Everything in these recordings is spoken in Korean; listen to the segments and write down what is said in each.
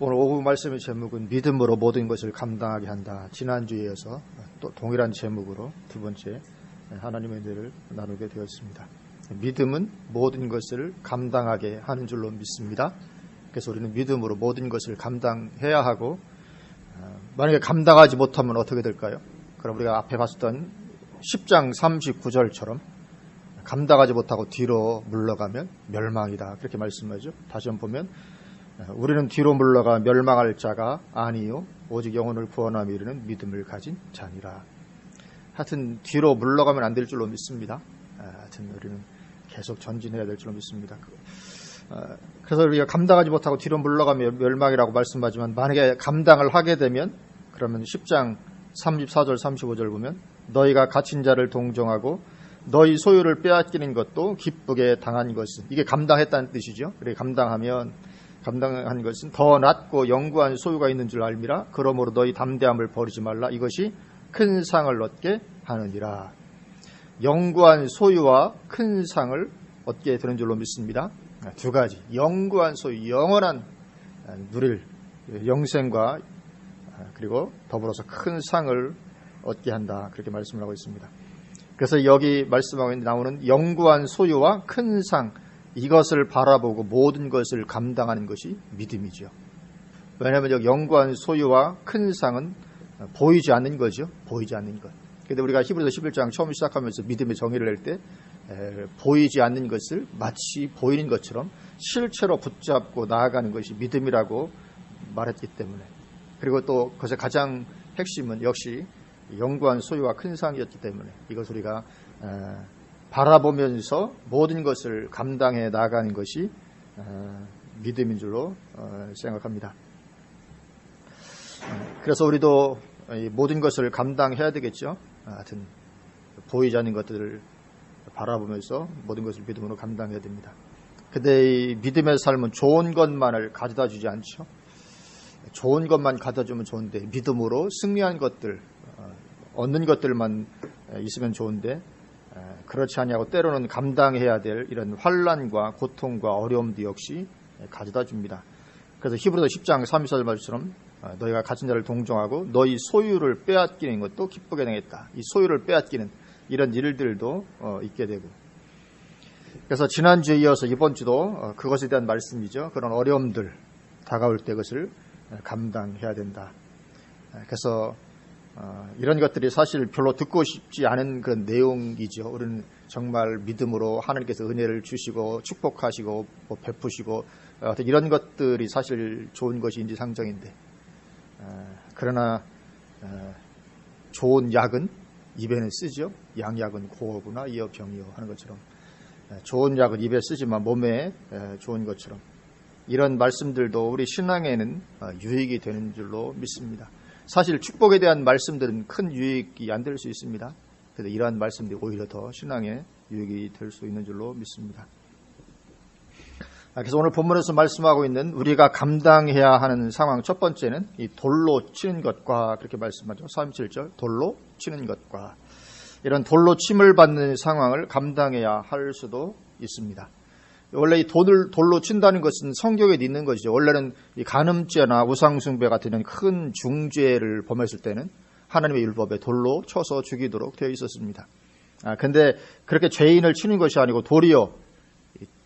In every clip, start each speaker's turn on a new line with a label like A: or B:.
A: 오늘 오후 말씀의 제목은 믿음으로 모든 것을 감당하게 한다. 지난주에 이어서 또 동일한 제목으로 두 번째 하나님의 은혜를 나누게 되었습니다. 믿음은 모든 것을 감당하게 하는 줄로 믿습니다. 그래서 우리는 믿음으로 모든 것을 감당해야 하고, 만약에 감당하지 못하면 어떻게 될까요? 그럼 우리가 앞에 봤던 10장 39절처럼 감당하지 못하고 뒤로 물러가면 멸망이다, 그렇게 말씀하죠. 다시 한번 보면 우리는 뒤로 물러가 멸망할 자가 아니요 오직 영혼을 구원함에 이르는 믿음을 가진 자니라. 하여튼 뒤로 물러가면 안 될 줄로 믿습니다. 하여튼 우리는 계속 전진해야 될 줄로 믿습니다. 그래서 우리가 감당하지 못하고 뒤로 물러가면 멸망이라고 말씀하지만, 만약에 감당을 하게 되면 그러면 10장 34절 35절 보면 너희가 갇힌 자를 동정하고 너희 소유를 빼앗기는 것도 기쁘게 당한 것은, 이게 감당했다는 뜻이죠. 그래, 감당한 것은 더 낫고 영구한 소유가 있는 줄 알미라. 그러므로 너희 담대함을 버리지 말라. 이것이 큰 상을 얻게 하느니라. 영구한 소유와 큰 상을 얻게 되는 줄로 믿습니다. 두 가지, 영구한 소유, 영원한 누릴 영생과 그리고 더불어서 큰 상을 얻게 한다, 그렇게 말씀을 하고 있습니다. 그래서 여기 말씀하고 나오는 영구한 소유와 큰 상, 이것을 바라보고 모든 것을 감당하는 것이 믿음이죠. 왜냐하면 여기 영구한 소유와 큰 상은 보이지 않는 거죠. 보이지 않는 것. 그런데 우리가 히브리서 11장 처음 시작하면서 믿음의 정의를 낼 때 보이지 않는 것을 마치 보이는 것처럼 실체로 붙잡고 나아가는 것이 믿음이라고 말했기 때문에, 그리고 또 그것의 가장 핵심은 역시 영구한 소유와 큰 상이었기 때문에 이것을 우리가 바라보면서 모든 것을 감당해 나가는 것이 믿음인 줄로 생각합니다. 그래서 우리도 모든 것을 감당해야 되겠죠. 하여튼 보이지 않는 것들을 바라보면서 모든 것을 믿음으로 감당해야 됩니다. 근데 이 믿음의 삶은 좋은 것만을 가져다 주지 않죠. 좋은 것만 가져다 주면 좋은데, 믿음으로 승리한 것들, 얻는 것들만 있으면 좋은데 그렇지 아니하고 때로는 감당해야 될 이런 환난과 고통과 어려움도 역시 가져다 줍니다. 그래서 히브리서 10장 32절 말처럼 너희가 갇힌 자를 동정하고 너희 소유를 빼앗기는 것도 기쁘게 당했다. 이 소유를 빼앗기는 이런 일들도 있게 되고, 그래서 지난주에 이어서 이번 주도 그것에 대한 말씀이죠. 그런 어려움들 다가올 때 그것을 감당해야 된다. 그래서 이런 것들이 사실 별로 듣고 싶지 않은 그런 내용이죠. 우리는 정말 믿음으로 하나님께서 은혜를 주시고 축복하시고 베푸시고 이런 것들이 사실 좋은 것이 인지상정인데, 그러나 좋은 약은 입에는 쓰죠. 양약은 고어구나 이어 병이요 하는 것처럼, 좋은 약은 입에 쓰지만 몸에 좋은 것처럼 이런 말씀들도 우리 신앙에는 유익이 되는 줄로 믿습니다. 사실 축복에 대한 말씀들은 큰 유익이 안 될 수 있습니다. 그런데 이러한 말씀들이 오히려 더 신앙에 유익이 될 수 있는 줄로 믿습니다. 그래서 오늘 본문에서 말씀하고 있는 우리가 감당해야 하는 상황, 첫 번째는 이 돌로 치는 것과, 그렇게 말씀하죠. 37절, 돌로 치는 것과, 이런 돌로 침을 받는 상황을 감당해야 할 수도 있습니다. 원래 이 돌로 친다는 것은 성경에 있는 것이죠. 원래는 이 간음죄나 우상숭배 같은 큰 중죄를 범했을 때는 하나님의 율법에 돌로 쳐서 죽이도록 되어 있었습니다. 근데 그렇게 죄인을 치는 것이 아니고 도리어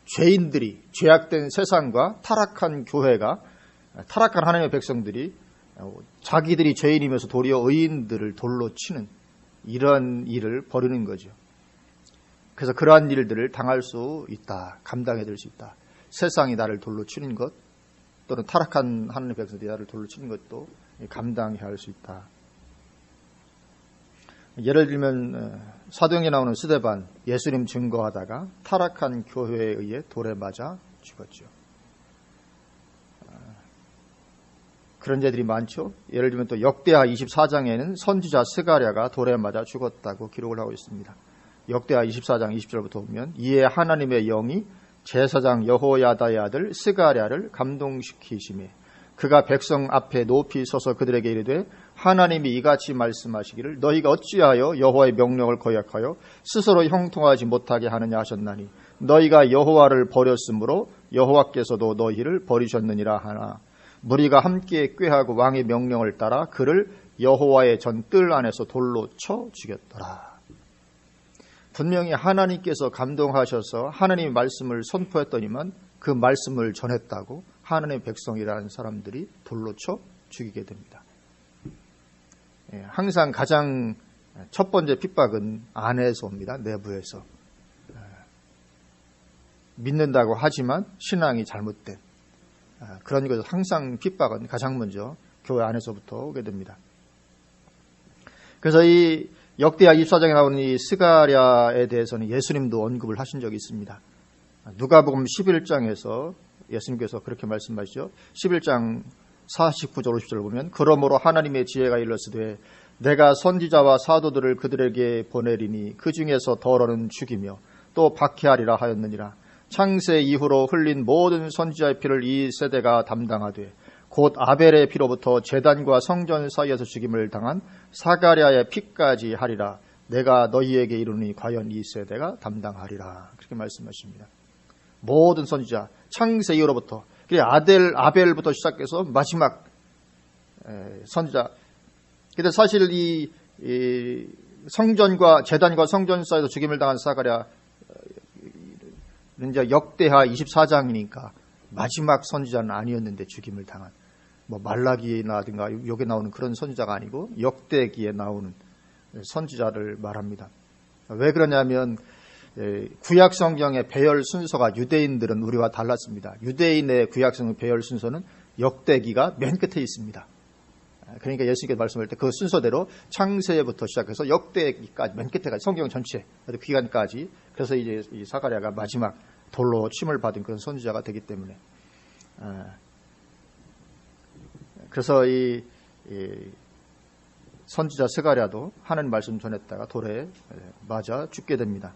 A: 죄인들이, 죄악된 세상과 타락한 교회가, 타락한 하나님의 백성들이 자기들이 죄인이면서 도리어 의인들을 돌로 치는 이런 일을 벌이는 거죠. 그래서 그러한 일들을 당할 수 있다. 감당해야 될 수 있다. 세상이 나를 돌로 치는 것, 또는 타락한 하나님의 백성들이 나를 돌로 치는 것도 감당해야 할 수 있다. 예를 들면 사도행전에 나오는 스데반, 예수님 증거하다가 타락한 교회에 의해 돌에 맞아 죽었죠. 그런 자들이 많죠. 예를 들면 또 역대하 24장에는 선지자 스가랴가 돌에 맞아 죽었다고 기록을 하고 있습니다. 역대하 24장 20절부터 보면, 이에 하나님의 영이 제사장 여호야다의 아들 스가랴를 감동시키시매 그가 백성 앞에 높이 서서 그들에게 이르되, 하나님이 이같이 말씀하시기를 너희가 어찌하여 여호와의 명령을 거역하여 스스로 형통하지 못하게 하느냐 하셨나니, 너희가 여호와를 버렸으므로 여호와께서도 너희를 버리셨느니라 하나, 무리가 함께 꾀하고 왕의 명령을 따라 그를 여호와의 전 뜰 안에서 돌로 쳐 죽였더라. 분명히 하나님께서 감동하셔서 하나님의 말씀을 선포했더니만 그 말씀을 전했다고 하나님의 백성이라는 사람들이 돌로 쳐 죽이게 됩니다. 항상 가장 첫 번째 핍박은 안에서 옵니다. 내부에서. 믿는다고 하지만 신앙이 잘못된 그런 것에서 항상 핍박은 가장 먼저 교회 안에서부터 오게 됩니다. 그래서 이 역대하 24장에 나오는 이 스가랴에 대해서는 예수님도 언급을 하신 적이 있습니다. 누가복음 11장에서 예수님께서 그렇게 말씀하시죠. 11장 49절 50절을 보면 그러므로 하나님의 지혜가 일렀으되 내가 선지자와 사도들을 그들에게 보내리니 그 중에서 더러는 죽이며 또 박해하리라 하였느니라. 창세 이후로 흘린 모든 선지자의 피를 이 세대가 담당하되 곧 아벨의 피로부터 제단과 성전 사이에서 죽임을 당한 사가랴의 피까지 하리라. 내가 너희에게 이르니 과연 이 세대가 담당하리라. 그렇게 말씀하십니다. 모든 선지자 창세 이후로부터 아벨부터 시작해서 마지막 선지자. 근데 사실 이 성전과 제단과 성전 사이에서 죽임을 당한 사가랴 이제 역대하 24장이니까 마지막 선지자는 아니었는데 죽임을 당한 뭐 말라기나든가 여기 나오는 그런 선지자가 아니고 역대기에 나오는 선지자를 말합니다. 왜 그러냐면 구약 성경의 배열 순서가 유대인들은 우리와 달랐습니다. 유대인의 구약 성경 배열 순서는 역대기가 맨 끝에 있습니다. 그러니까 예수님께서 말씀할 때 그 순서대로 창세부터 시작해서 역대기까지 맨 끝에까지 성경 전체 기간까지 그래서 이제 이 사가랴가 마지막 돌로 침을 받은 그런 선지자가 되기 때문에 그래서 이 선지자 스가랴도 하나님 말씀 전했다가 돌에 맞아 죽게 됩니다.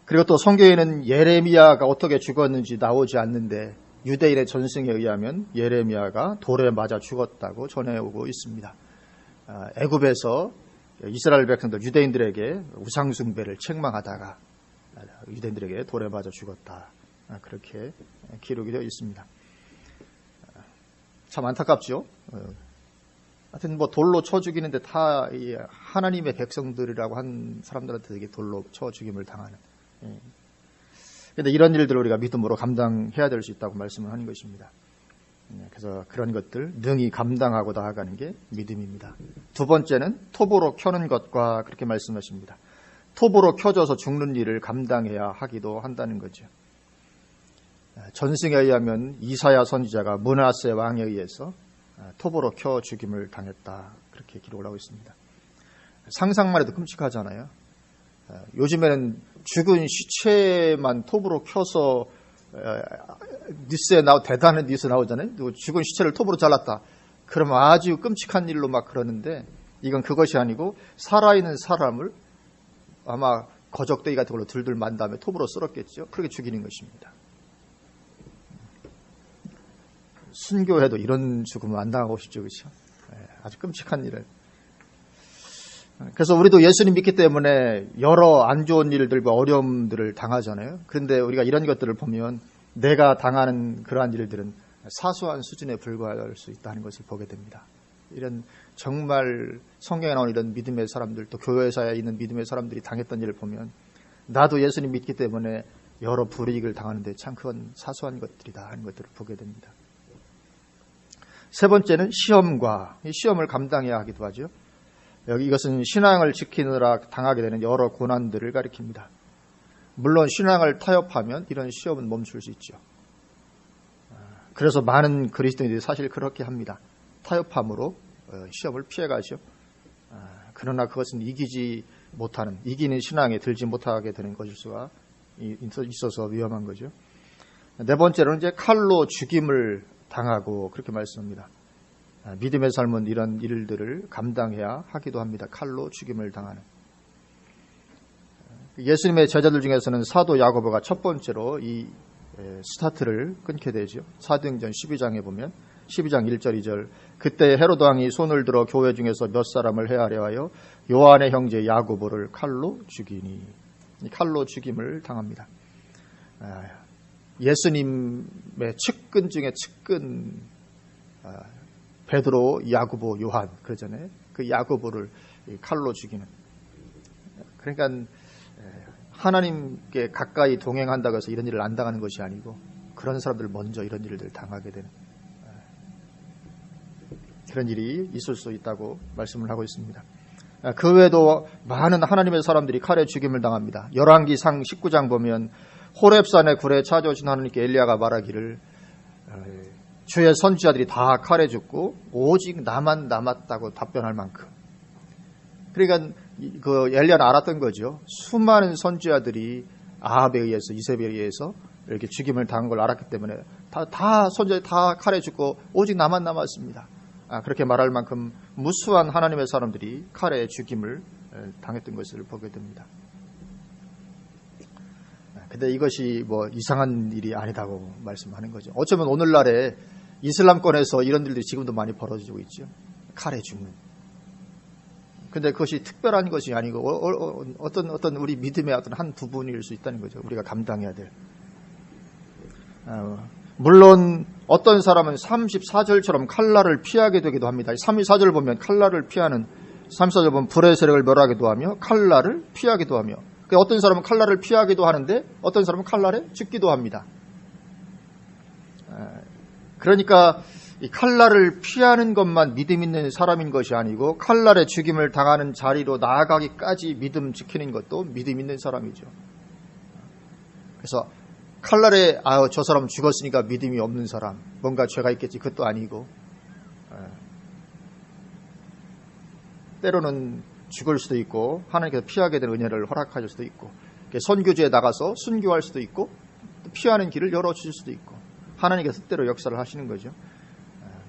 A: 그리고 또 성경에는 예레미야가 어떻게 죽었는지 나오지 않는데 유대인의 전승에 의하면 예레미야가 돌에 맞아 죽었다고 전해오고 있습니다. 애굽에서 이스라엘 백성들 유대인들에게 우상숭배를 책망하다가 유대인들에게 돌에 맞아 죽었다. 그렇게 기록이 되어 있습니다. 참 안타깝죠. 하여튼 뭐 돌로 쳐 죽이는데 다 하나님의 백성들이라고 한 사람들한테 되게 돌로 쳐 죽임을 당하는. 그런데 이런 일들을 우리가 믿음으로 감당해야 될 수 있다고 말씀을 하는 것입니다. 그래서 그런 것들 능히 감당하고 나아가는 게 믿음입니다. 두 번째는 톱으로 켜는 것과 그렇게 말씀하십니다. 톱으로 켜져서 죽는 일을 감당해야 하기도 한다는 거죠. 전승에 의하면 이사야 선지자가 므낫세 왕에 의해서 톱으로 켜 죽임을 당했다. 그렇게 기록을 하고 있습니다. 상상만 해도 끔찍하잖아요. 요즘에는 죽은 시체만 톱으로 켜서 뉴스에 대단한 뉴스 나오잖아요. 죽은 시체를 톱으로 잘랐다. 그러면 아주 끔찍한 일로 막 그러는데 이건 그것이 아니고 살아있는 사람을 아마 거적대기 같은 걸로 들들 만 다음에 톱으로 썰었겠죠. 그렇게 죽이는 것입니다. 순교해도 이런 죽음을 안 당하고 싶죠. 그렇죠? 아주 끔찍한 일을. 그래서 우리도 예수님 믿기 때문에 여러 안 좋은 일들과 어려움들을 당하잖아요. 그런데 우리가 이런 것들을 보면 내가 당하는 그러한 일들은 사소한 수준에 불과할 수 있다는 것을 보게 됩니다. 이런 정말 성경에 나오는 이런 믿음의 사람들 또 교회사에 있는 믿음의 사람들이 당했던 일을 보면 나도 예수님 믿기 때문에 여러 불이익을 당하는데 참 그건 사소한 것들이다 하는 것들을 보게 됩니다. 세 번째는 시험과 이 시험을 감당해야 하기도 하죠. 여기 이것은 신앙을 지키느라 당하게 되는 여러 고난들을 가리킵니다. 물론 신앙을 타협하면 이런 시험은 멈출 수 있죠. 그래서 많은 그리스도인들이 사실 그렇게 합니다. 타협함으로 시험을 피해가죠. 그러나 그것은 이기는 신앙에 들지 못하게 되는 것일 수가 있어서 위험한 거죠. 네 번째로는 이제 칼로 죽임을 당하고 그렇게 말씀합니다. 믿음의 삶은 이런 일들을 감당해야 하기도 합니다. 칼로 죽임을 당하는. 예수님의 제자들 중에서는 사도 야고보가 첫 번째로 이 스타트를 끊게 되죠. 사도행전 12장에 보면 12장 1절 2절 그때 헤로드 왕이 손을 들어 교회 중에서 몇 사람을 헤아려 하여 요한의 형제 야고보를 칼로 죽이니 칼로 죽임을 당합니다. 예수님의 측근 중에 측근, 베드로, 야고보, 요한 그러잖아요. 그 야고보를 칼로 죽이는. 그러니까 하나님께 가까이 동행한다고 해서 이런 일을 안 당하는 것이 아니고 그런 사람들 먼저 이런 일을 당하게 되는 그런 일이 있을 수 있다고 말씀을 하고 있습니다. 그 외에도 많은 하나님의 사람들이 칼에 죽임을 당합니다. 열왕기상 19장 보면 호렙산의 굴에 찾아오신 하나님께 엘리야가 말하기를 주의 선지자들이 다 칼에 죽고 오직 나만 남았다고 답변할 만큼. 그러니까 그 엘리야는 알았던 거죠. 수많은 선지자들이 아합에 의해서 이세벨에 의해서 이렇게 죽임을 당한 걸 알았기 때문에 다 선지자들이 다 칼에 죽고 오직 나만 남았습니다. 그렇게 말할 만큼 무수한 하나님의 사람들이 칼에 죽임을 당했던 것을 보게 됩니다. 근데 이것이 뭐 이상한 일이 아니다고 말씀하는 거죠. 어쩌면 오늘날에 이슬람권에서 이런 일들이 지금도 많이 벌어지고 있죠. 칼에 죽는. 근데 그것이 특별한 것이 아니고 어떤 우리 믿음의 어떤 한 부분일 수 있다는 거죠. 우리가 감당해야 될. 물론 어떤 사람은 34절처럼 칼날을 피하게 되기도 합니다. 34절 보면 칼날을 피하는, 34절 보면 불의 세력을 멸하기도 하며 칼날을 피하기도 하며, 어떤 사람은 칼날을 피하기도 하는데 어떤 사람은 칼날에 죽기도 합니다. 그러니까 이 칼날을 피하는 것만 믿음 있는 사람인 것이 아니고 칼날에 죽임을 당하는 자리로 나아가기까지 믿음 지키는 것도 믿음 있는 사람이죠. 그래서 칼날에 저 사람은 죽었으니까 믿음이 없는 사람, 뭔가 죄가 있겠지, 그것도 아니고 때로는 죽을 수도 있고 하나님께서 피하게 된 은혜를 허락하실 수도 있고 선교지에 나가서 순교할 수도 있고 피하는 길을 열어주실 수도 있고 하나님께서 뜻대로 역사를 하시는 거죠.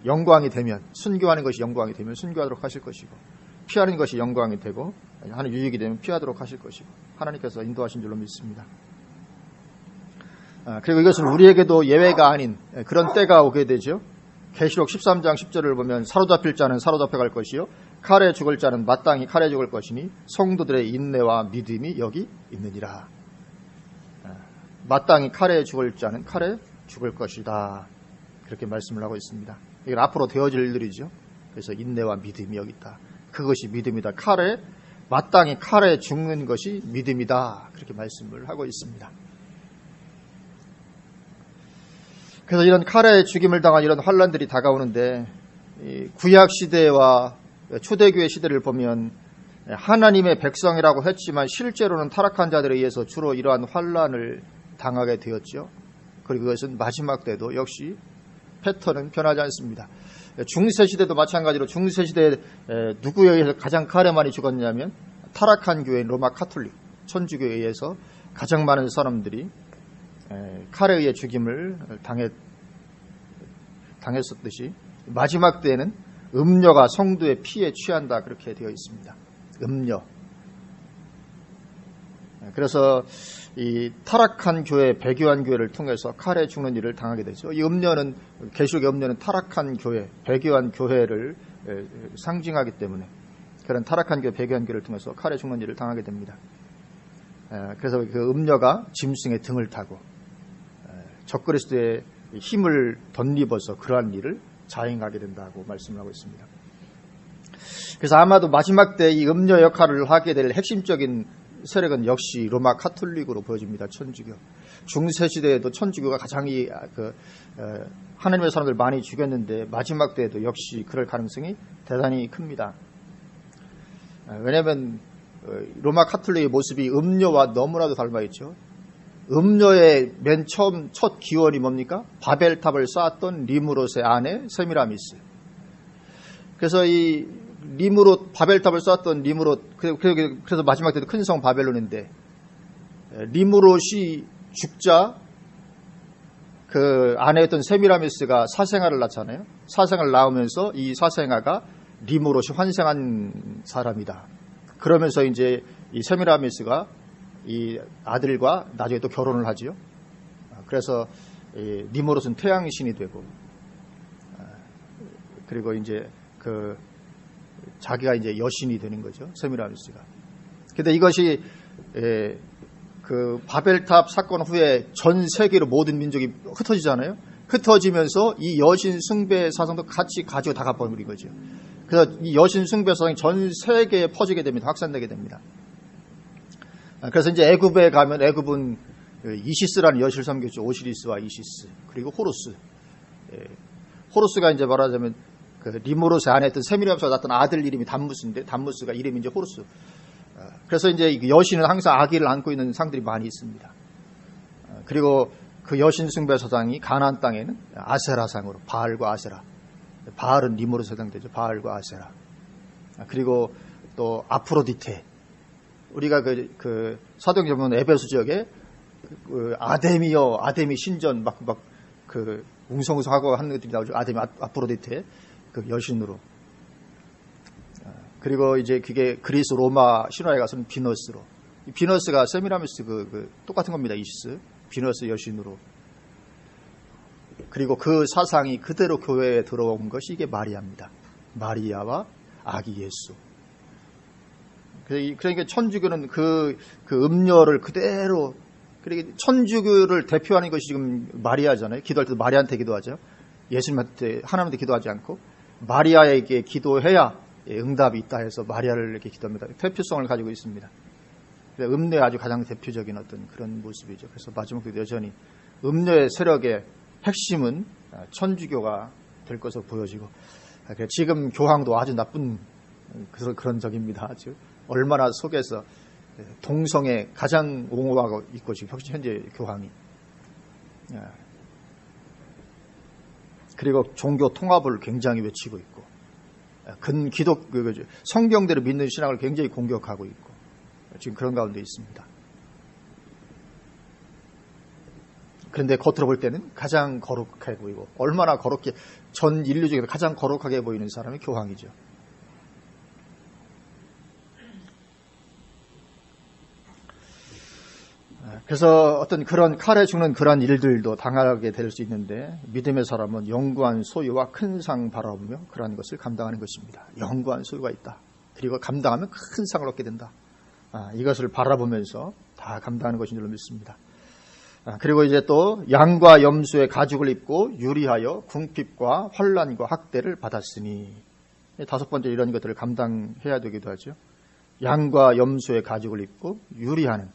A: 영광이 되면, 순교하는 것이 영광이 되면 순교하도록 하실 것이고 피하는 것이 영광이 되고 하나님 유익이 되면 피하도록 하실 것이고 하나님께서 인도하신 줄로 믿습니다. 그리고 이것은 우리에게도 예외가 아닌 그런 때가 오게 되죠. 계시록 13장 10절을 보면 사로잡힐 자는 사로잡혀갈 것이요 칼에 죽을 자는 마땅히 칼에 죽을 것이니 성도들의 인내와 믿음이 여기 있느니라. 마땅히 칼에 죽을 자는 칼에 죽을 것이다. 그렇게 말씀을 하고 있습니다. 이건 앞으로 되어질 일들이죠. 그래서 인내와 믿음이 여기 있다. 그것이 믿음이다. 마땅히 칼에 죽는 것이 믿음이다. 그렇게 말씀을 하고 있습니다. 그래서 이런 칼에 죽임을 당한 이런 환란들이 다가오는데 구약 시대와 초대교회 시대를 보면 하나님의 백성이라고 했지만 실제로는 타락한 자들에 의해서 주로 이러한 환란을 당하게 되었죠. 그리고 그것은 마지막 때도 역시 패턴은 변하지 않습니다. 중세시대도 마찬가지로 중세시대에 누구에 의해서 가장 칼에 많이 죽었냐면 타락한 교회인 로마 카톨릭 천주교에 의해서 가장 많은 사람들이 칼에 의해 죽임을 당했었듯이 마지막 때에는 음녀가 성도의 피에 취한다 그렇게 되어 있습니다. 음녀. 그래서 이 타락한 교회, 배교한 교회를 통해서 칼에 죽는 일을 당하게 되죠. 이 음녀는 계시록의 음녀는 타락한 교회, 배교한 교회를 상징하기 때문에 그런 타락한 교회, 배교한 교회를 통해서 칼에 죽는 일을 당하게 됩니다. 그래서 그 음녀가 짐승의 등을 타고 적그리스도의 힘을 덧입어서 그러한 일을 자행하게 된다고 말씀을 하고 있습니다. 그래서 아마도 마지막 때 이 음녀 역할을 하게 될 핵심적인 세력은 역시 로마 카톨릭으로 보여집니다. 천주교. 중세시대에도 천주교가 가장 하나님의 사람들 많이 죽였는데 마지막 때에도 역시 그럴 가능성이 대단히 큽니다. 왜냐하면 로마 카톨릭의 모습이 음녀와 너무나도 닮아 있죠. 음녀의 맨 처음 첫 기원이 뭡니까? 바벨탑을 쌓았던 리무롯의 아내 세미라미스. 그래서 이 리무롯, 바벨탑을 쌓았던 리무롯, 그래서 마지막 때도 큰 성 바벨론인데 리무롯이 죽자 그 아내였던 세미라미스가 사생아를 낳잖아요. 사생아를 낳으면서 이 사생아가 리무롯이 환생한 사람이다. 그러면서 이제 이 세미라미스가 이 아들과 나중에 또 결혼을 하지요. 그래서 리무롯은 태양신이 되고 그리고 이제 자기가 이제 여신이 되는 거죠. 세미라미스가. 근데 이것이 그 바벨탑 사건 후에 전 세계로 모든 민족이 흩어지잖아요. 흩어지면서 이 여신 숭배 사상도 같이 가지고 다 가버린 거죠. 그래서 이 여신 숭배 사상이 전 세계에 퍼지게 됩니다. 확산되게 됩니다. 그래서 이제 애굽에 가면 애굽은 이시스라는 여신을 섬겼죠. 오시리스와 이시스, 그리고 호루스. 호루스가 이제 말하자면 그 리모르스 안에 있던 세미라면서 낳았던 아들 이름이 담무스인데, 담무스가 이름이 이제 호루스. 그래서 이제 여신은 항상 아기를 안고 있는 상들이 많이 있습니다. 그리고 그 여신 숭배 사상이 가나안 땅에는 아세라상으로, 바알과 아세라. 바알은 리모르스 해당되죠. 바알과 아세라. 그리고 또 아프로디테. 우리가 그 사도행전 보면 에베소 지역에 그 아데미여, 아데미 신전 막 그 웅성웅성하고 하는 것들이 나오죠. 아데미, 아프로디테 그 여신으로. 그리고 이제 그게 그리스 로마 신화에 가서는 비너스로. 비너스가 세미라미스 그 똑같은 겁니다. 이시스. 비너스 여신으로. 그리고 그 사상이 그대로 교회에 들어온 것이 이게 마리아입니다. 마리아와 아기 예수. 그러니까 천주교는 그 음료를 그대로, 그러니까 천주교를 대표하는 것이 지금 마리아잖아요. 기도할 때도 마리아한테 기도하죠. 예수님한테, 하나님한테 기도하지 않고 마리아에게 기도해야 응답이 있다 해서 마리아를 이렇게 기도합니다. 대표성을 가지고 있습니다. 음료의 아주 가장 대표적인 어떤 그런 모습이죠. 그래서 마지막에도 여전히 음료의 세력의 핵심은 천주교가 될 것으로 보여지고, 지금 교황도 아주 나쁜 그런 적입니다. 아주 얼마나 속에서 동성애 가장 옹호하고 있고, 지금 현재 교황이. 그리고 종교 통합을 굉장히 외치고 있고, 성경대로 믿는 신앙을 굉장히 공격하고 있고, 지금 그런 가운데 있습니다. 그런데 겉으로 볼 때는 가장 거룩해 보이고, 얼마나 거룩해, 전 인류 중에서 가장 거룩하게 보이는 사람이 교황이죠. 그래서 어떤 그런 칼에 죽는 그런 일들도 당하게 될 수 있는데, 믿음의 사람은 영구한 소유와 큰 상 바라보며 그러한 것을 감당하는 것입니다. 영구한 소유가 있다. 그리고 감당하면 큰 상을 얻게 된다. 이것을 바라보면서 다 감당하는 것인 줄로 믿습니다. 그리고 이제 또 양과 염소의 가죽을 입고 유리하여 궁핍과 환난과 학대를 받았으니, 다섯 번째 이런 것들을 감당해야 되기도 하죠. 양과 염소의 가죽을 입고 유리하는,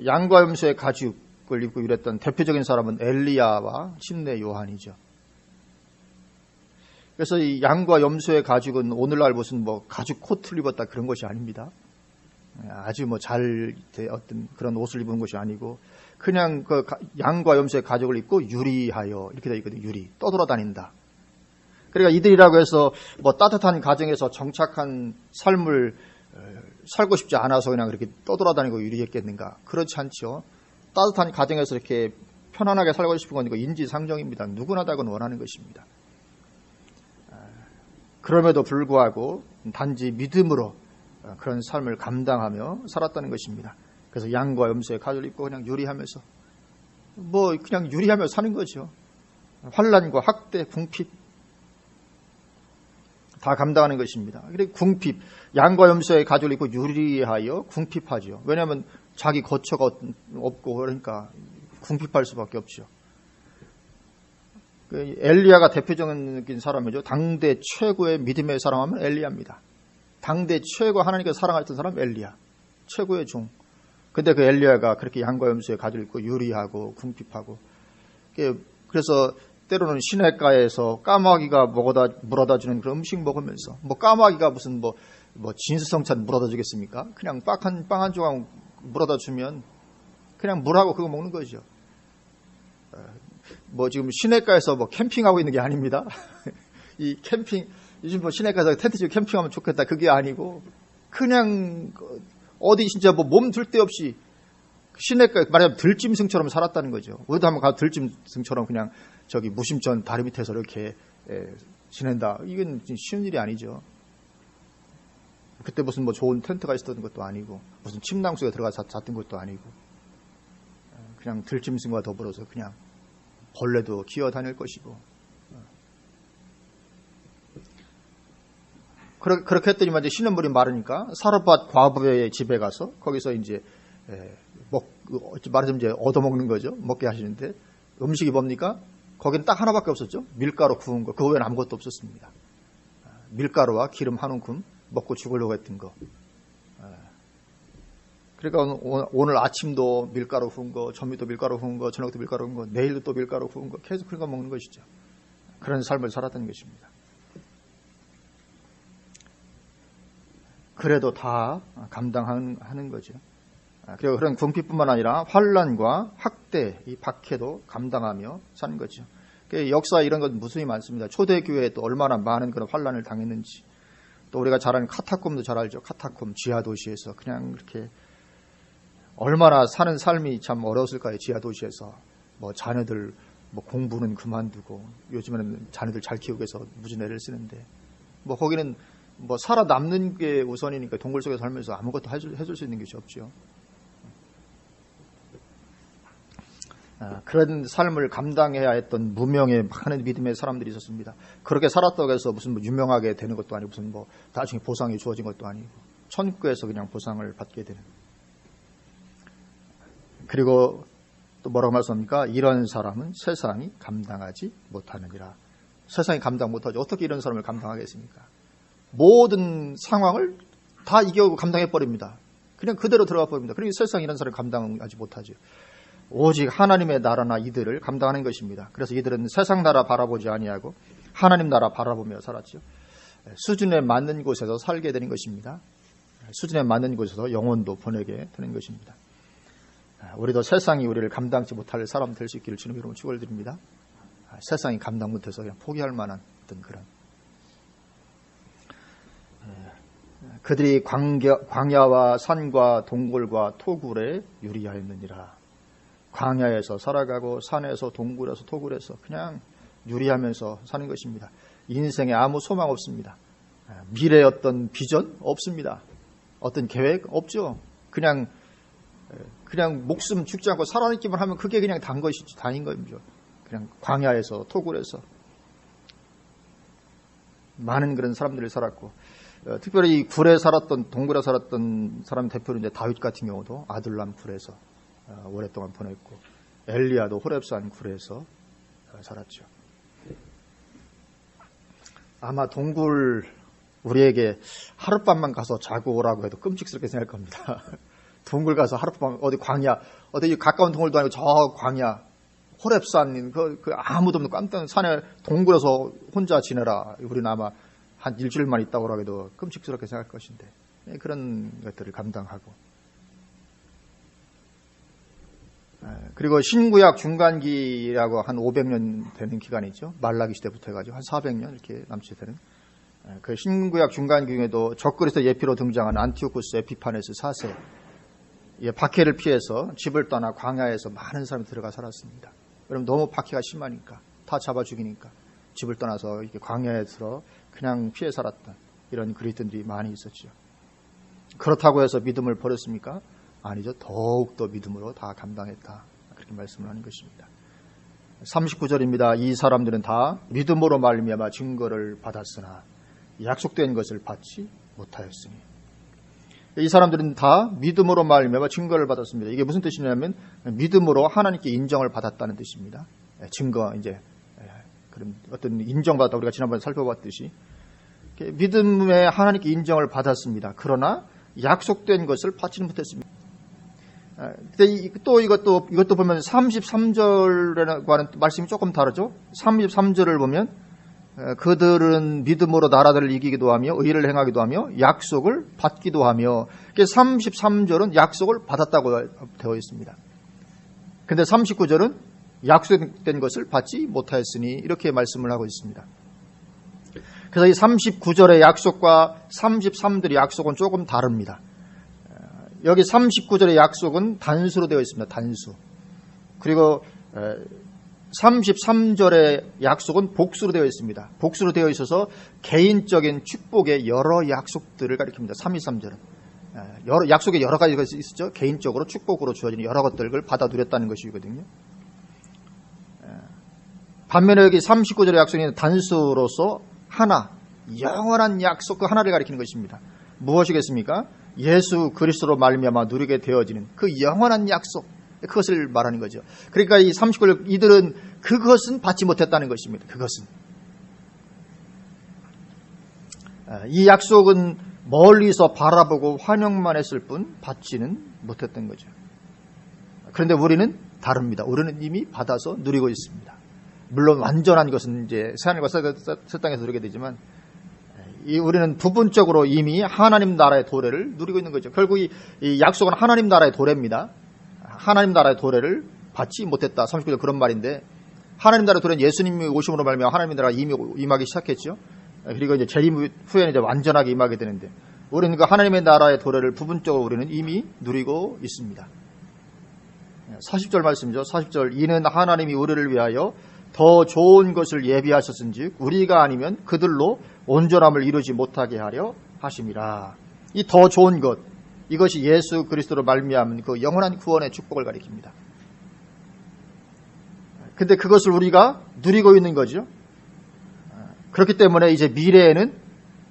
A: 양과 염소의 가죽을 입고 유랬던 대표적인 사람은 엘리야와 침례 요한이죠. 그래서 이 양과 염소의 가죽은 오늘날 무슨 가죽 코트를 입었다 그런 것이 아닙니다. 아주 잘 어떤 그런 옷을 입은 것이 아니고, 그냥 그 양과 염소의 가죽을 입고 유리하여 이렇게 되어 있거든요. 유리, 떠돌아다닌다. 그러니까 이들이라고 해서 따뜻한 가정에서 정착한 삶을 살고 싶지 않아서 그냥 그렇게 떠돌아다니고 유리했겠는가? 그렇지 않죠. 따뜻한 가정에서 이렇게 편안하게 살고 싶은 건 이거 인지상정입니다. 누구나 다 그건 원하는 것입니다. 그럼에도 불구하고 단지 믿음으로 그런 삶을 감당하며 살았다는 것입니다. 그래서 양과 염소의 가죽을 입고 그냥 유리하면서 그냥 유리하며 사는 거죠. 환난과 학대, 궁핍 다 감당하는 것입니다. 그리고 궁핍, 양과 염소의 가죽을 입고 유리하여 궁핍하죠. 왜냐하면 자기 거처가 없고 그러니까 궁핍할 수밖에 없죠. 엘리야가 대표적인 사람이죠. 당대 최고의 믿음의 사람하면 엘리야입니다. 당대 최고 하나님께서 사랑하셨던 사람 엘리야, 최고의 종. 근데 그 엘리야가 그렇게 양과 염소의 가죽을 입고 유리하고 궁핍하고, 그래서 때로는 시냇가에서 까마귀가 물어다 주는 그런 음식 먹으면서, 까마귀가 무슨 진수성찬 물어다 주겠습니까? 그냥 빵 한 조각 물어다 주면 그냥 물하고 그거 먹는 거죠. 지금 시냇가에서 캠핑하고 있는 게 아닙니다. 이 캠핑, 요즘 시냇가에서 텐트 치고 캠핑하면 좋겠다, 그게 아니고, 그냥 어디 진짜 몸 둘 데 없이 시냇가에 말하자면 들짐승처럼 살았다는 거죠. 우리도 한번 가서 들짐승처럼 그냥 저기 무심천 다리 밑에서 이렇게 지낸다. 이건 쉬운 일이 아니죠. 그때 무슨 좋은 텐트가 있었던 것도 아니고, 무슨 침낭 속에 들어가서 잤던 것도 아니고, 그냥 들짐승과 더불어서 그냥 벌레도 기어다닐 것이고. 그렇게 했더니만 이제 신음물이 마르니까 사르밧 과부의 집에 가서 거기서 이제 말하자면 이제 얻어먹는 거죠. 먹게 하시는데 음식이 뭡니까? 거기는 딱 하나밖에 없었죠. 밀가루 구운 거. 그 외에는 아무것도 없었습니다. 밀가루와 기름 한 움큼 먹고 죽으려고 했던 거. 그러니까 오늘 아침도 밀가루 구운 거, 점심도 밀가루 구운 거, 저녁도 밀가루 구운 거, 내일도 또 밀가루 구운 거, 계속 그런 거 먹는 것이죠. 그런 삶을 살았던 것입니다. 그래도 다 감당하는 거죠. 그리고 그런 궁핍뿐만 아니라 환난과 학대, 이 박해도 감당하며 사는 거죠. 역사 이런 건 무수히 많습니다. 초대교회에 또 얼마나 많은 그런 환난을 당했는지. 또 우리가 잘 아는 카타콤도 잘 알죠. 카타콤 지하 도시에서 그냥 이렇게 얼마나 사는 삶이 참 어려웠을까요? 지하 도시에서 자녀들 공부는 그만두고 요즘에는 자녀들 잘 키우기 위해서 무지 애를 쓰는데 거기는 살아남는 게 우선이니까 동굴 속에 살면서 아무것도 해줄 수 있는 것이 없죠. 그런 삶을 감당해야 했던 무명의 많은 믿음의 사람들이 있었습니다. 그렇게 살았다고 해서 무슨 유명하게 되는 것도 아니고 무슨 나중에 보상이 주어진 것도 아니고 천국에서 그냥 보상을 받게 되는. 그리고 또 뭐라고 말씀합니까? 이런 사람은 세상이 감당하지 못하느니라. 세상이 감당 못하죠. 어떻게 이런 사람을 감당하겠습니까? 모든 상황을 다 이겨고 감당해버립니다. 그냥 그대로 들어가 버립니다. 그리고 세상이 이런 사람을 감당하지 못하죠. 오직 하나님의 나라나 이들을 감당하는 것입니다. 그래서 이들은 세상 나라 바라보지 아니하고 하나님 나라 바라보며 살았죠. 수준에 맞는 곳에서 살게 되는 것입니다. 수준에 맞는 곳에서 영혼도 보내게 되는 것입니다. 우리도 세상이 우리를 감당치 못할 사람 될 수 있기를 주님 이름으로 축원드립니다. 세상이 감당 못해서 그냥 포기할 만한 어떤 그런 그들이 광야와 산과 동굴과 토굴에 유리하였느니라. 광야에서 살아가고 산에서 동굴에서 토굴에서 그냥 유리하면서 사는 것입니다. 인생에 아무 소망 없습니다. 미래의 어떤 비전 없습니다. 어떤 계획 없죠. 그냥 목숨 죽지 않고 살아있기만 하면 그게 그냥 다인 거죠. 그냥 광야에서 토굴에서 많은 그런 사람들이 살았고 특별히 굴에 살았던 동굴에 살았던 사람 대표로 이제 다윗 같은 경우도 아둘람 굴에서 오랫동안 보냈고 엘리야도 호렙산 굴에서 살았죠. 아마 동굴 우리에게 하룻밤만 가서 자고 오라고 해도 끔찍스럽게 생각할 겁니다. 동굴 가서 하룻밤 어디 광야 어디 가까운 동굴도 아니고 저 광야 호렙산 그 아무도 없는 깜짝 산에 동굴에서 혼자 지내라. 우리는 아마 한 일주일만 있다고 하기도 끔찍스럽게 생각할 것인데 그런 것들을 감당하고 그리고 신구약 중간기라고 한 500년 되는 기간이 있죠. 말라기 시대부터 해가지고 한 400년 이렇게 남짓 되는 그 신구약 중간기 중에도 적그리스도 예피로 등장한 안티오쿠스 에피파네스 4세 박해를 피해서 집을 떠나 광야에서 많은 사람이 들어가 살았습니다. 여러분 너무 박해가 심하니까 다 잡아 죽이니까 집을 떠나서 이렇게 광야에 들어 그냥 피해 살았던 이런 그리스도인들이 많이 있었죠. 그렇다고 해서 믿음을 버렸습니까? 아니죠. 더욱더 믿음으로 다 감당했다. 그렇게 말씀을 하는 것입니다. 39절입니다. 이 사람들은 다 믿음으로 말미암아 증거를 받았으나 약속된 것을 받지 못하였으니. 이 사람들은 다 믿음으로 말미암아 증거를 받았습니다. 이게 무슨 뜻이냐면 믿음으로 하나님께 인정을 받았다는 뜻입니다. 증거 이제 그런 어떤 인정받았다 우리가 지난번에 살펴봤듯이 믿음에 하나님께 인정을 받았습니다. 그러나 약속된 것을 받지는 못했습니다. 근데 또 이것도 보면 33절이라고 하는 말씀이 조금 다르죠. 33절을 보면 그들은 믿음으로 나라들을 이기기도 하며 의를 행하기도 하며 약속을 받기도 하며 33절은 약속을 받았다고 되어 있습니다. 근데 39절은 약속된 것을 받지 못하였으니 이렇게 말씀을 하고 있습니다. 그래서 이 39절의 약속과 33절의 약속은 조금 다릅니다. 여기 39절의 약속은 단수로 되어 있습니다. 단수. 그리고 33절의 약속은 복수로 되어 있습니다. 복수로 되어 있어서 개인적인 축복의 여러 약속들을 가리킵니다. 323절은. 약속에 여러 가지가 있었죠. 개인적으로 축복으로 주어지는 여러 것들을 받아 누렸다는 것이거든요. 반면에 여기 39절의 약속은 단수로서 하나, 영원한 약속 그 하나를 가리키는 것입니다. 무엇이겠습니까? 예수 그리스도로 말미암아 누리게 되어지는 그 영원한 약속, 그것을 말하는 거죠. 그러니까 이 39절 이들은 그것은 받지 못했다는 것입니다. 그것은. 이 약속은 멀리서 바라보고 환영만 했을 뿐 받지는 못했던 거죠. 그런데 우리는 다릅니다. 우리는 이미 받아서 누리고 있습니다. 물론 완전한 것은 이제 새하늘과 새 땅에서 누리게 되지만 우리는 부분적으로 이미 하나님 나라의 도래를 누리고 있는 거죠. 결국 이 약속은 하나님 나라의 도래입니다. 하나님 나라의 도래를 받지 못했다. 39절 그런 말인데, 하나님 나라의 도래는 예수님이 오심으로 말미암아 하나님 나라가 이미 임하기 시작했죠. 그리고 이제 재림 후에는 이제 완전하게 임하게 되는데, 우리는 그 하나님의 나라의 도래를 부분적으로 우리는 이미 누리고 있습니다. 40절 말씀이죠. 40절, 이는 하나님이 우리를 위하여 더 좋은 것을 예비하셨은즉 우리가 아니면 그들로 온전함을 이루지 못하게 하려 하심이라. 이 더 좋은 것, 이것이 예수 그리스도로 말미암은 그 영원한 구원의 축복을 가리킵니다. 근데 그것을 우리가 누리고 있는 거죠. 그렇기 때문에 이제 미래에는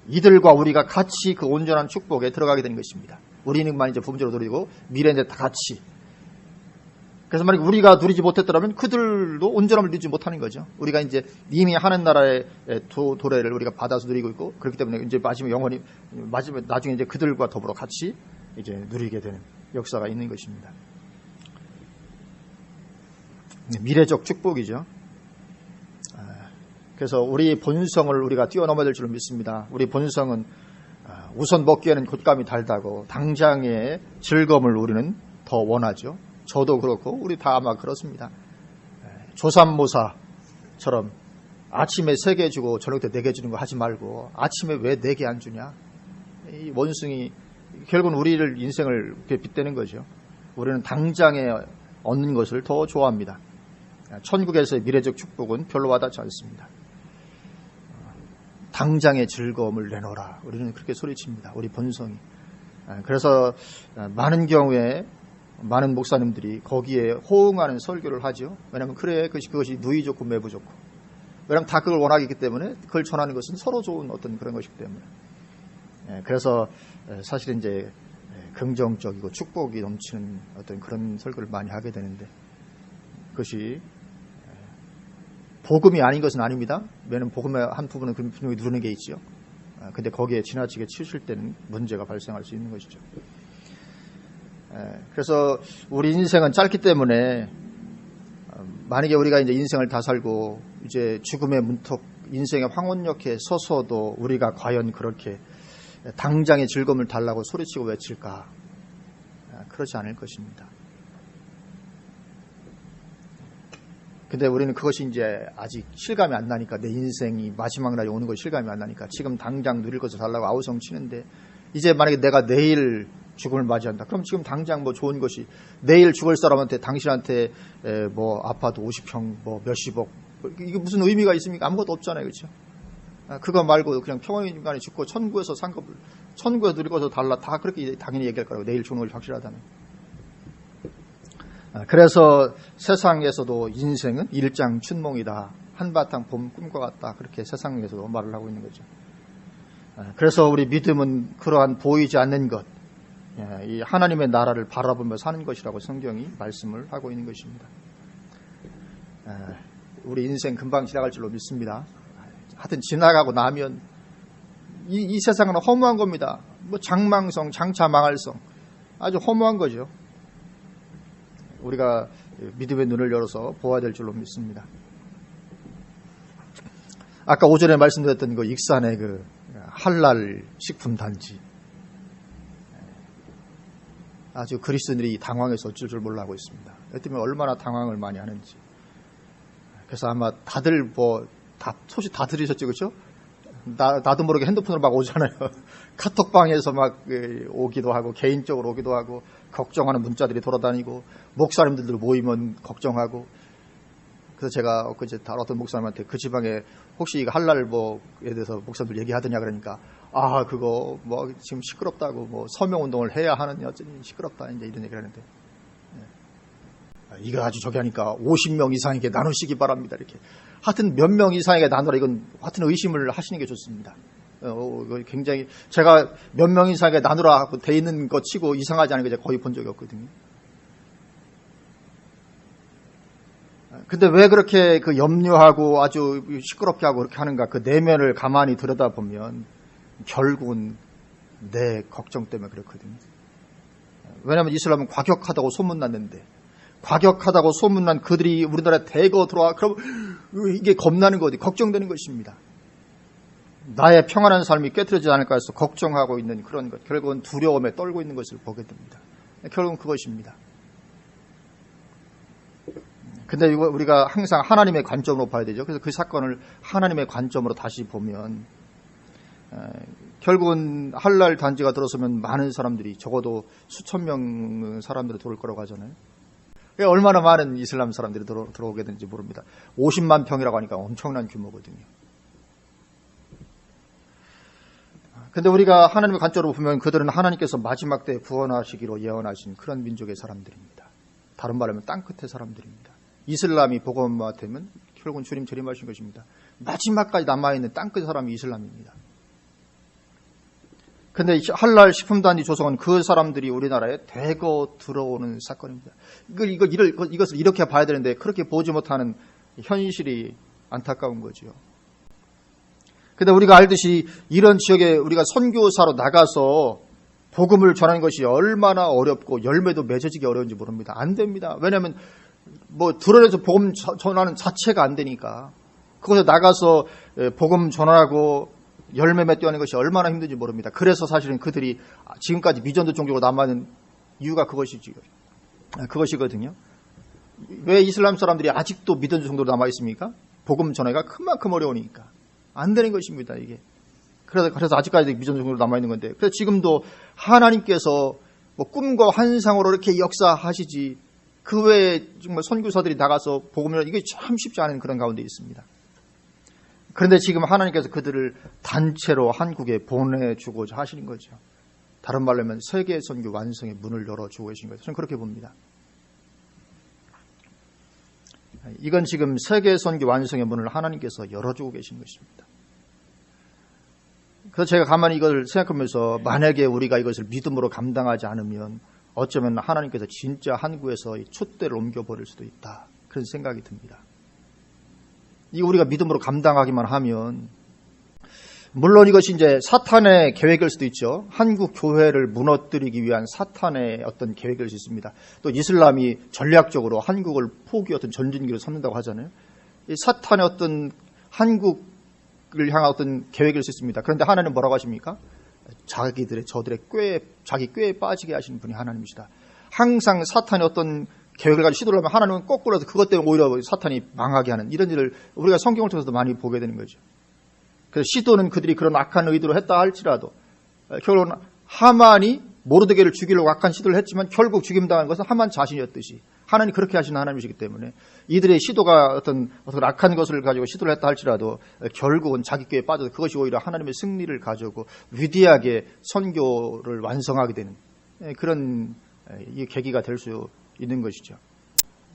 A: 이들과 우리가 같이 그 온전한 축복에 들어가게 되는 것입니다. 우리는만 이제 부분적으로 누리고 미래는 다 같이. 그래서 만약 우리가 누리지 못했더라면 그들도 온전함을 누리지 못하는 거죠. 우리가 이제 이미 하는 나라의 도래를 우리가 받아서 누리고 있고, 그렇기 때문에 이제 나중에 이제 그들과 더불어 같이 이제 누리게 되는 역사가 있는 것입니다. 미래적 축복이죠. 그래서 우리 본성을 우리가 뛰어넘어야 될 줄로 믿습니다. 우리 본성은 우선 먹기에는 곶감이 달다고 당장의 즐거움을 우리는 더 원하죠. 저도 그렇고 우리 다 아마 그렇습니다. 조삼모사처럼 아침에 3개 주고 저녁 때 4개 주는 거 하지 말고 아침에 왜 4개 안 주냐. 이 원숭이 결국은 우리를 인생을 빗대는 거죠. 우리는 당장에 얻는 것을 더 좋아합니다. 천국에서의 미래적 축복은 별로 와닿지 않습니다. 당장의 즐거움을 내놓으라. 우리는 그렇게 소리칩니다. 우리 본성이. 그래서 많은 경우에 많은 목사님들이 거기에 호응하는 설교를 하죠. 왜냐하면 그래 그것이 누이 좋고 매부 좋고. 왜냐하면 다 그걸 원하기 때문에 그걸 전하는 것은 서로 좋은 어떤 그런 것이기 때문에. 그래서 사실은 이제 긍정적이고 축복이 넘치는 어떤 그런 설교를 많이 하게 되는데, 그것이 복음이 아닌 것은 아닙니다. 왜냐하면 복음의 한 부분은 분명히 누르는 게 있죠. 근데 거기에 지나치게 치우칠 때는 문제가 발생할 수 있는 것이죠. 그래서 우리 인생은 짧기 때문에 만약에 우리가 이제 인생을 다 살고 이제 죽음의 문턱, 인생의 황혼역에 서서도 우리가 과연 그렇게 당장의 즐거움을 달라고 소리치고 외칠까? 그렇지 않을 것입니다. 근데 우리는 그것이 이제 아직 실감이 안 나니까, 내 인생이 마지막 날이 오는 것이 실감이 안 나니까 지금 당장 누릴 것을 달라고 아우성 치는데, 이제 만약에 내가 내일 죽음을 맞이한다. 그럼 지금 당장 뭐 좋은 것이, 내일 죽을 사람한테 당신한테 뭐 아파트 50평 뭐 몇십억, 이게 무슨 의미가 있습니까? 아무것도 없잖아요. 그렇죠? 그거 말고 그냥 평온인간이 죽고 천국에서 산 것을, 천국에서 누릴 것을 달라, 다 그렇게 당연히 얘기할 거라고. 내일 죽는 것이 확실하다면. 그래서 세상에서도 인생은 일장춘몽이다. 한바탕 봄 꿈과 같다. 그렇게 세상에서도 말을 하고 있는 거죠. 그래서 우리 믿음은 그러한 보이지 않는 것, 이 하나님의 나라를 바라보며 사는 것이라고 성경이 말씀을 하고 있는 것입니다. 우리 인생 금방 지나갈 줄로 믿습니다. 하여튼 지나가고 나면 이 세상은 허무한 겁니다. 뭐 장망성, 장차 망할성, 아주 허무한 거죠. 우리가 믿음의 눈을 열어서 보아야 될 줄로 믿습니다. 아까 오전에 말씀드렸던 그 익산의 그 할랄 식품 단지, 아주 그리스도인들이 당황해서 어쩔 줄 몰라 하고 있습니다. 때문에 얼마나 당황을 많이 하는지. 그래서 아마 다들 소식 다 들으셨죠, 그렇죠? 나도 모르게 핸드폰으로 막 오잖아요. 카톡방에서 막 오기도 하고, 개인적으로 오기도 하고, 걱정하는 문자들이 돌아다니고, 목사님들도 모이면 걱정하고. 그래서 제가 엊그제 어떤 목사님한테 그 지방에 혹시 이거 할랄 뭐에 대해서 목사님들 얘기하더냐 그러니까, 그거 뭐 지금 시끄럽다고, 뭐 서명 운동을 해야 하느냐, 어쩌니 시끄럽다, 이제 이런 얘기를 하는데, 이거 아주 저기 하니까 50명 이상에게 나누시기 바랍니다. 이렇게. 하여튼 몇 명 이상에게 나누라, 이건 하여튼 의심을 하시는 게 좋습니다. 굉장히 제가 몇 명 이상에 나누라 하고 돼 있는 것 치고 이상하지 않은 거 제가 거의 본 적이 없거든요. 근데 왜 그렇게 그 염려하고 아주 시끄럽게 하고 그렇게 하는가? 그 내면을 가만히 들여다보면 결국은 내 걱정 때문에 그렇거든요. 왜냐하면 이슬람은 과격하다고 소문났는데, 과격하다고 소문난 그들이 우리나라에 대거 들어와, 그럼 이게 겁나는 거지, 걱정되는 것입니다. 나의 평안한 삶이 깨트려지지 않을까 해서 걱정하고 있는 그런 것, 결국은 두려움에 떨고 있는 것을 보게 됩니다. 결국은 그것입니다. 근데 이거 우리가 항상 하나님의 관점으로 봐야 되죠. 그래서 그 사건을 하나님의 관점으로 다시 보면 결국은 할랄 단지가 들어서면 많은 사람들이, 적어도 수천 명 사람들이 들어올 거라고 하잖아요. 얼마나 많은 이슬람 사람들이 들어오게 되는지 모릅니다. 50만 평이라고 하니까 엄청난 규모거든요. 근데 우리가 하나님의 관점으로 보면 그들은 하나님께서 마지막 때에 구원하시기로 예언하신 그런 민족의 사람들입니다. 다른 말로 하면 땅끝의 사람들입니다. 이슬람이 복음화되면 결국은 주님 재림하신 것입니다. 마지막까지 남아있는 땅끝의 사람이 이슬람입니다. 근데 할랄 식품단지 조성은 그 사람들이 우리나라에 대거 들어오는 사건입니다. 이것을 이렇게 봐야 되는데 그렇게 보지 못하는 현실이 안타까운 거죠. 근데 우리가 알듯이 이런 지역에 우리가 선교사로 나가서 복음을 전하는 것이 얼마나 어렵고 열매도 맺어지기 어려운지 모릅니다. 안 됩니다. 왜냐하면 드러내서 복음 전하는 자체가 안 되니까. 그곳에 나가서 복음 전하고 열매 맺게 하는 것이 얼마나 힘든지 모릅니다. 그래서 사실은 그들이 지금까지 미전도 종교로 남아있는 이유가 그것이거든요. 왜 이슬람 사람들이 아직도 미전도 종교로 남아있습니까? 복음 전하기가 그만큼 어려우니까. 안 되는 것입니다, 이게. 그래서 아직까지 미전도 종교로 남아있는 건데. 그래서 지금도 하나님께서 꿈과 환상으로 이렇게 역사하시지, 그 외에 정말 선교사들이 나가서 복음을, 이게 참 쉽지 않은 그런 가운데 있습니다. 그런데 지금 하나님께서 그들을 단체로 한국에 보내주고자 하시는 거죠. 다른 말로 하면 세계 선교 완성의 문을 열어주고 계신 거죠. 저는 그렇게 봅니다. 이건 지금 세계 선교 완성의 문을 하나님께서 열어주고 계신 것입니다. 그래서 제가 가만히 이걸 생각하면서 만약에 우리가 이것을 믿음으로 감당하지 않으면 어쩌면 하나님께서 진짜 한국에서 이 촛대를 옮겨버릴 수도 있다. 그런 생각이 듭니다. 이 우리가 믿음으로 감당하기만 하면, 물론 이것이 이제 사탄의 계획일 수도 있죠. 한국 교회를 무너뜨리기 위한 사탄의 어떤 계획일 수 있습니다. 또 이슬람이 전략적으로 한국을 포기 어떤 전진기로 삼는다고 하잖아요. 이 사탄의 어떤 한국을 향한 어떤 계획일 수 있습니다. 그런데 하나님은 뭐라고 하십니까? 저들의 자기 꾀에 빠지게 하시는 분이 하나님이시다. 항상 사탄의 어떤 계획을 가지고 시도를 하면 하나님은 거꾸로 해서 그것 때문에 오히려 사탄이 망하게 하는 이런 일을 우리가 성경을 통해서도 많이 보게 되는 거죠. 그래서 시도는 그들이 그런 악한 의도로 했다 할지라도 결국은 하만이 모르드게를 죽이려고 악한 시도를 했지만 결국 죽임당한 것은 하만 자신이었듯이 하나님이 그렇게 하시는 하나님이시기 때문에 이들의 시도가 어떤 악한 것을 가지고 시도를 했다 할지라도 결국은 자기 꾀에 빠져서 그것이 오히려 하나님의 승리를 가져오고 위대하게 선교를 완성하게 되는 그런 이 계기가 될 수 있는 것이죠.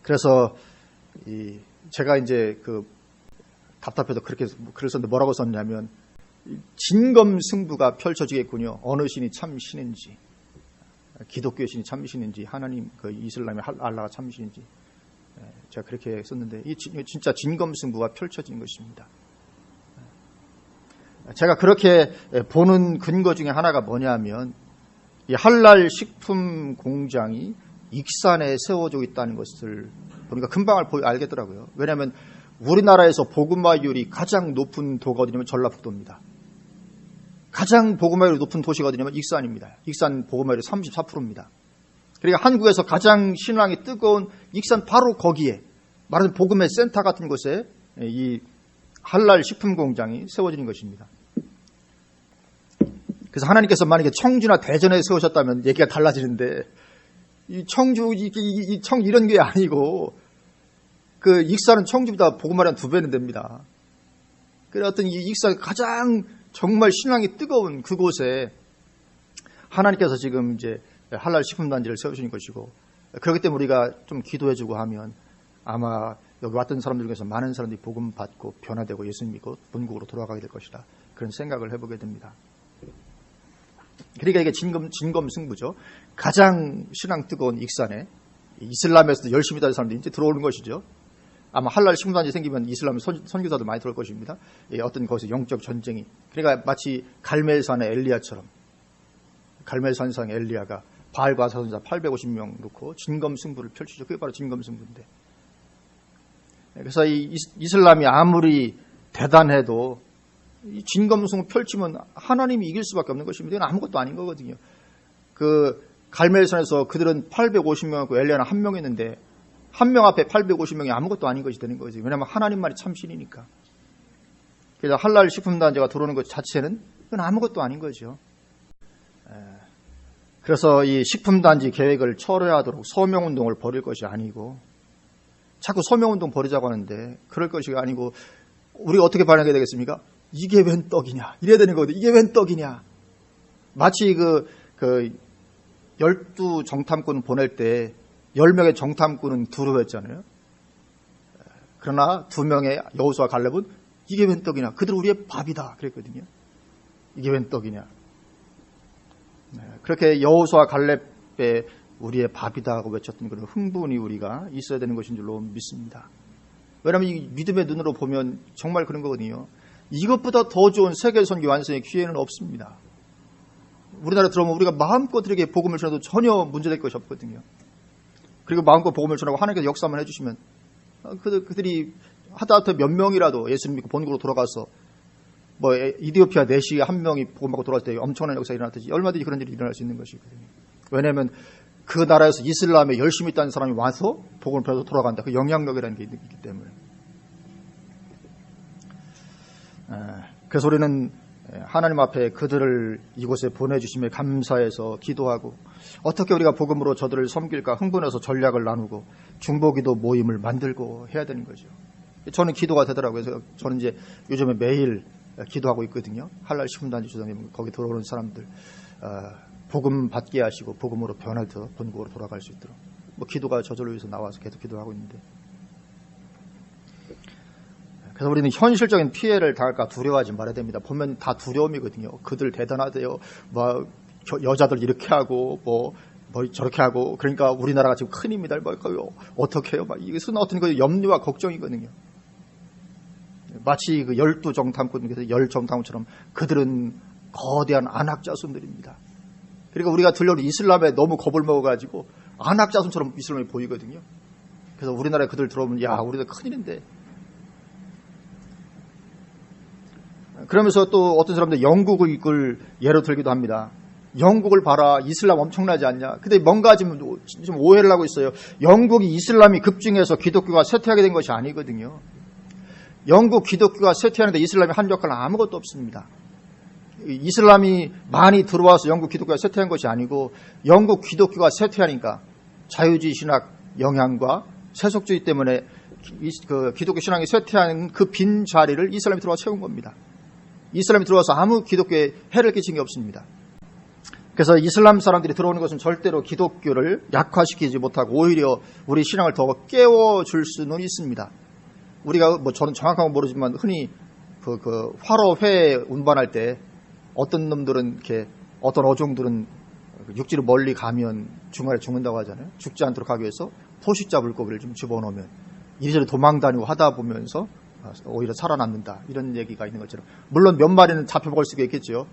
A: 그래서 제가 이제 답답해서 그렇게 글을 썼는데 뭐라고 썼냐면 진검승부가 펼쳐지겠군요. 어느 신이 참 신인지, 기독교의 신이 참 신인지, 하나님 이슬람의 알라가 참 신인지, 제가 그렇게 썼는데 진짜 진검승부가 펼쳐지는 것입니다. 제가 그렇게 보는 근거 중에 하나가 뭐냐면 이 할랄 식품 공장이 익산에 세워져 있다는 것을 보니까 금방 알겠더라고요. 왜냐하면 우리나라에서 복음화율이 가장 높은 도가 어디냐면 전라북도입니다. 가장 복음화율이 높은 도시가 어디냐면 익산입니다. 익산 복음화율이 34%입니다. 그러니까 한국에서 가장 신앙이 뜨거운 익산 바로 거기에 말하자면 복음의 센터 같은 곳에 이 할랄 식품 공장이 세워지는 것입니다. 그래서 하나님께서 만약에 청주나 대전에 세우셨다면 얘기가 달라지는데 이 청주 이런 게 아니고 그 익산은 청주보다 복음화량 2배는 됩니다. 그래서 어떤 이 익산 가장 정말 신앙이 뜨거운 그곳에 하나님께서 지금 이제 할랄 식품단지를 세우시는 것이고 그렇기 때문에 우리가 좀 기도해주고 하면 아마 여기 왔던 사람들 중에서 많은 사람들이 복음 받고 변화되고 예수 믿고 본국으로 돌아가게 될 것이다. 그런 생각을 해보게 됩니다. 그러니까 이게 진검승부죠. 가장 신앙 뜨거운 익산에 이슬람에서도 열심히 다니는 사람들이 이제 들어오는 것이죠. 아마 할랄 식문단지 생기면 이슬람 선교사들 많이 들어올 것입니다. 어떤 거기서 영적 전쟁이. 그러니까 마치 갈멜산의 엘리야처럼 갈멜산상 엘리야가 바알과 사선자 850명 놓고 진검승부를 펼치죠. 그게 바로 진검승부인데. 그래서 이 이슬람이 아무리 대단해도 이 진검승부 펼치면 하나님이 이길 수밖에 없는 것입니다. 이건 아무것도 아닌 거거든요. 그 갈멜산에서 그들은 850명이고 엘리야는 한 명이었는데 한 명 앞에 850명이 아무것도 아닌 것이 되는 거지. 왜냐하면 하나님만이 참신이니까. 그래서 할랄 식품단지가 들어오는 것 자체는 그건 아무것도 아닌 거죠. 그래서 이 식품단지 계획을 철회하도록 서명운동을 벌일 것이 아니고 자꾸 서명운동 벌이자고 하는데 그럴 것이 아니고 우리가 어떻게 반응해야 되겠습니까? 이게 웬 떡이냐. 이래야 되는 거거든요. 이게 웬 떡이냐. 마치 그 12 정탐꾼 보낼 때 10명의 정탐꾼은 두려워했잖아요. 그러나 2명의 여호수아 갈렙은 이게 웬 떡이냐. 그들 우리의 밥이다. 그랬거든요. 이게 웬 떡이냐. 그렇게 여호수아 갈렙의 우리의 밥이다 하고 외쳤던 그런 흥분이 우리가 있어야 되는 것인 줄로 믿습니다. 왜냐하면 이 믿음의 눈으로 보면 정말 그런 거거든요. 이것보다 더 좋은 세계 선교 완성의 기회는 없습니다. 우리나라 들어오면 우리가 마음껏 이렇게 복음을 전해도 전혀 문제될 것이 없거든요. 그리고 마음껏 복음을 전하고 하나님께서 역사만 해주시면 그들이 하다못해 몇 명이라도 예수님 믿고 본국으로 돌아가서 뭐 이디오피아 내시 한 명이 복음받고 돌아갈 때 엄청난 역사가 일어났듯이 얼마든지 그런 일이 일어날 수 있는 것이거든요. 왜냐하면 그 나라에서 이슬람에 열심히 있다는 사람이 와서 복음을 배워서 돌아간다. 그 영향력이라는 게 있기 때문에. 그래서 우리는 하나님 앞에 그들을 이곳에 보내주심에 감사해서 기도하고 어떻게 우리가 복음으로 저들을 섬길까 흥분해서 전략을 나누고 중보기도 모임을 만들고 해야 되는 거죠. 저는 기도가 되더라고요. 그래서 저는 이제 요즘에 매일 기도하고 있거든요. 할랄 식품단지 주장님 거기 들어오는 사람들 복음 받게 하시고 복음으로 변화해서 본국으로 돌아갈 수 있도록 뭐 기도가 저절로 위해서 나와서 계속 기도하고 있는데 그래서 우리는 현실적인 피해를 당할까 두려워하지 말아야 됩니다. 보면 다 두려움이거든요. 그들 대단하대요. 뭐 여자들 이렇게 하고 뭐 저렇게 하고 그러니까 우리나라가 지금 큰 힘이 될 거예요. 어떻게 해요? 막 이것은 어떤 그 염려와 걱정이거든요. 마치 그 12 정탐꾼께서 10 정탐꾼처럼 그들은 거대한 안악자손들입니다. 그러니까 우리가 들려오는 이슬람에 너무 겁을 먹어가지고 안악자손처럼 이슬람이 보이거든요. 그래서 우리나라에 그들 들어오면 야 우리도 큰일인데. 그러면서 또 어떤 사람들 영국을 예로 들기도 합니다. 영국을 봐라. 이슬람 엄청나지 않냐. 근데 뭔가 좀 오해를 하고 있어요. 영국이 이슬람이 급증해서 기독교가 쇠퇴하게 된 것이 아니거든요. 영국 기독교가 쇠퇴하는데 이슬람이 한 역할은 아무것도 없습니다. 이슬람이 많이 들어와서 영국 기독교가 쇠퇴한 것이 아니고 영국 기독교가 쇠퇴하니까 자유주의 신학 영향과 세속주의 때문에 그 기독교 신앙이 쇠퇴하는 그 빈 자리를 이슬람이 들어와 채운 겁니다. 이슬람이 들어와서 아무 기독교에 해를 끼친 게 없습니다. 그래서 이슬람 사람들이 들어오는 것은 절대로 기독교를 약화시키지 못하고 오히려 우리 신앙을 더 깨워줄 수는 있습니다. 우리가 뭐 저는 정확한 건 모르지만 흔히 그 화로회 운반할 때 어떤 놈들은 이렇게 어떤 어종들은 육지로 멀리 가면 중간에 죽는다고 하잖아요. 죽지 않도록 하기 위해서 포식자 물고기를 좀 집어넣으면 이리저리 도망다니고 하다 보면서 오히려 살아남는다. 이런 얘기가 있는 것처럼. 물론 몇 마리는 잡혀먹을 수가 있겠죠.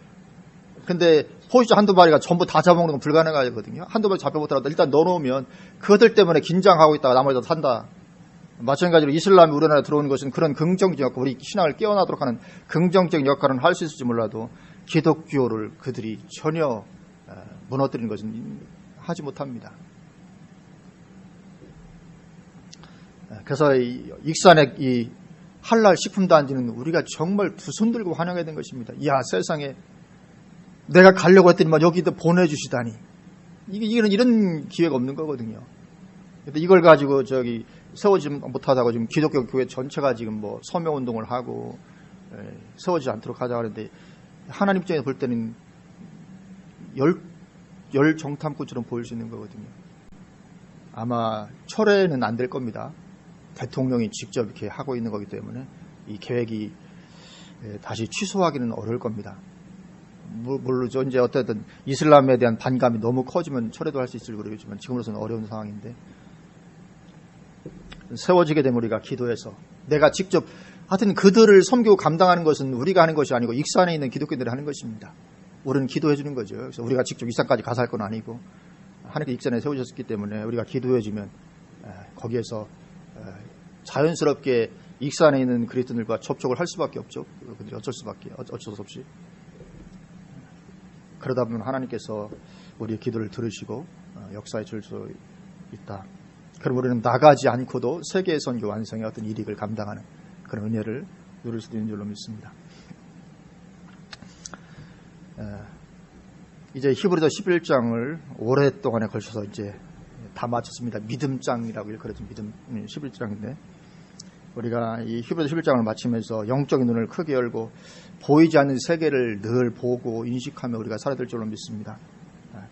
A: 근데 포식자 한두 마리가 전부 다 잡아먹는 건 불가능하거든요. 한두 마리 잡혀먹더라도 일단 넣어놓으면 그들 때문에 긴장하고 있다가 나머지도 산다. 마찬가지로 이슬람이 우리나라에 들어오는 것은 그런 긍정적 역할, 우리 신앙을 깨어나도록 하는 긍정적 역할은 할 수 있을지 몰라도 기독교를 그들이 전혀 무너뜨리는 것은 하지 못합니다. 그래서 익산의 이 할랄 식품단지는 우리가 정말 두 손 들고 환영해야 되는 것입니다. 이야 세상에 내가 가려고 했더니만 여기도 보내주시다니 이런 기회가 없는 거거든요. 근데 이걸 가지고 세워지 못하다고 지금 기독교 교회 전체가 지금 뭐 서명운동을 하고 세워지지 않도록 하자 하는데 하나님 입장에서 볼 때는 열 정탐꾼처럼 보일 수 있는 거거든요. 아마 철회는 안 될 겁니다. 대통령이 직접 이렇게 하고 있는 거기 때문에 이 계획이 다시 취소하기는 어려울 겁니다. 모르죠. 이제 어쨌든 이슬람에 대한 반감이 너무 커지면 철회도 할 수 있을 모르겠지만 지금으로서는 어려운 상황인데, 세워지게 되면 우리가 기도해서 내가 직접 하여튼 그들을 섬기고 감당하는 것은 우리가 하는 것이 아니고 익산에 있는 기독교인들이 하는 것입니다. 우리는 기도해 주는 거죠. 그래서 우리가 직접 익산까지 가서 할 건 아니고 하나님께 익산에 세우셨기 때문에 우리가 기도해 주면 거기에서 자연스럽게 익산에 있는 그리스도인들과 접촉을 할 수밖에 없죠. 그들이 어쩔 수 없이. 그러다 보면 하나님께서 우리의 기도를 들으시고 역사에 줄 수 있다. 그럼 우리는 나가지 않고도 세계 선교 완성의 어떤 일익을 감당하는 그런 은혜를 누릴 수도 있는 줄로 믿습니다. 이제 히브리서 11장을 오랫동안에 걸쳐서 이제 다 마쳤습니다. 믿음장이라고 일컬어진 믿음 11장인데, 우리가 이 히브리서 11장을 마치면서 영적인 눈을 크게 열고 보이지 않는 세계를 늘 보고 인식하며 우리가 살아야 될 줄로 믿습니다.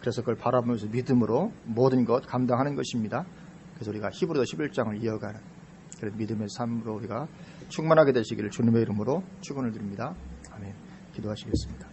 A: 그래서 그걸 바라보면서 믿음으로 모든 것 감당하는 것입니다. 그래서 우리가 히브리서 11장을 이어가는 그런 믿음의 삶으로 우리가 충만하게 되시기를 주님의 이름으로 축원을 드립니다. 아멘. 기도하시겠습니다.